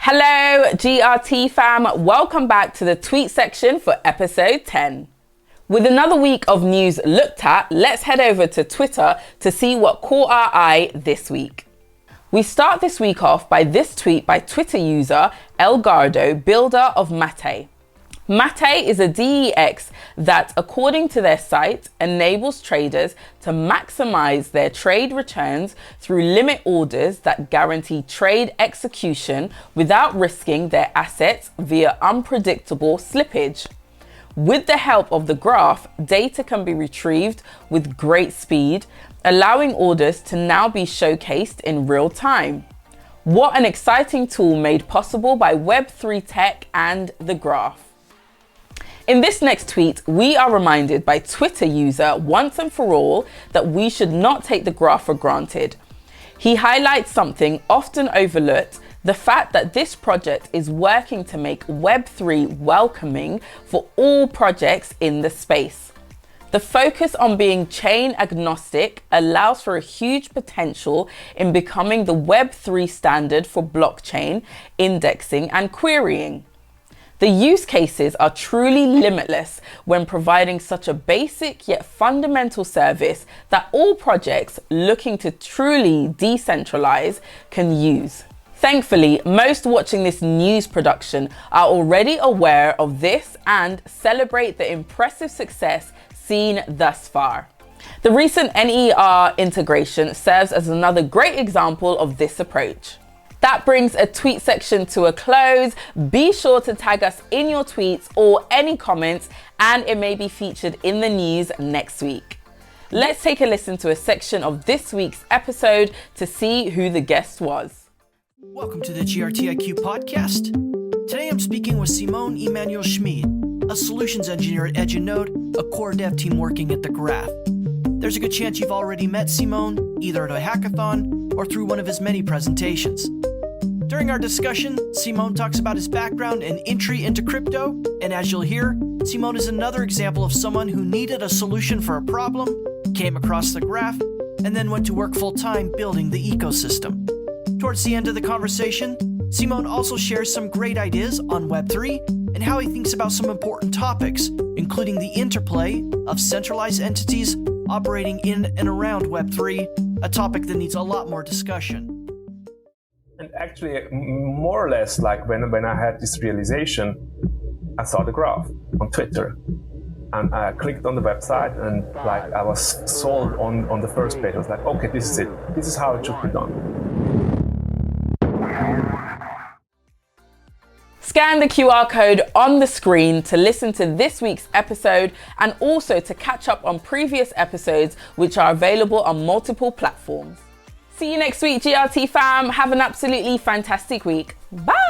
Hello GRT fam, welcome back to the tweet section for episode 10. With another week of news looked at, let's head over to Twitter to see what caught our eye this week. We start this week off by this tweet by Twitter user Elgardo, builder of Mate. Mate is a DEX that, according to their site, enables traders to maximize their trade returns through limit orders that guarantee trade execution without risking their assets via unpredictable slippage. With the help of the graph, data can be retrieved with great speed, allowing orders to now be showcased in real time. What an exciting tool made possible by Web3 tech and the graph. In this next tweet, we are reminded by Twitter user Once and For All that we should not take the graph for granted. He highlights something often overlooked, the fact that this project is working to make Web3 welcoming for all projects in the space. The focus on being chain agnostic allows for a huge potential in becoming the Web3 standard for blockchain, indexing and querying. The use cases are truly limitless when providing such a basic yet fundamental service that all projects looking to truly decentralize can use. Thankfully, most watching this news production are already aware of this and celebrate the impressive success seen thus far. The recent NER integration serves as another great example of this approach. That brings a tweet section to a close. Be sure to tag us in your tweets or any comments, and it may be featured in the news next week. Let's take a listen to a section of this week's episode to see who the guest was. Welcome to the GRTIQ podcast. Today I'm speaking with Simone Emanuel Schmid, a solutions engineer at Edge & Node, a core dev team working at the Graph. There's a good chance you've already met Simone, either at a hackathon or through one of his many presentations. During our discussion, Simone talks about his background and entry into crypto, and as you'll hear, Simone is another example of someone who needed a solution for a problem, came across the graph, and then went to work full-time building the ecosystem. Towards the end of the conversation, Simone also shares some great ideas on Web3 and how he thinks about some important topics, including the interplay of centralized entities operating in and around Web3, a topic that needs a lot more discussion. And actually, more or less, like when I had this realization, I saw the graph on Twitter, and I clicked on the website, and like I was sold on the first page. I was like, okay, this is it. This is how it should be done. Scan the QR code on the screen to listen to this week's episode and also to catch up on previous episodes, which are available on multiple platforms. See you next week, GRT fam. Have an absolutely fantastic week. Bye.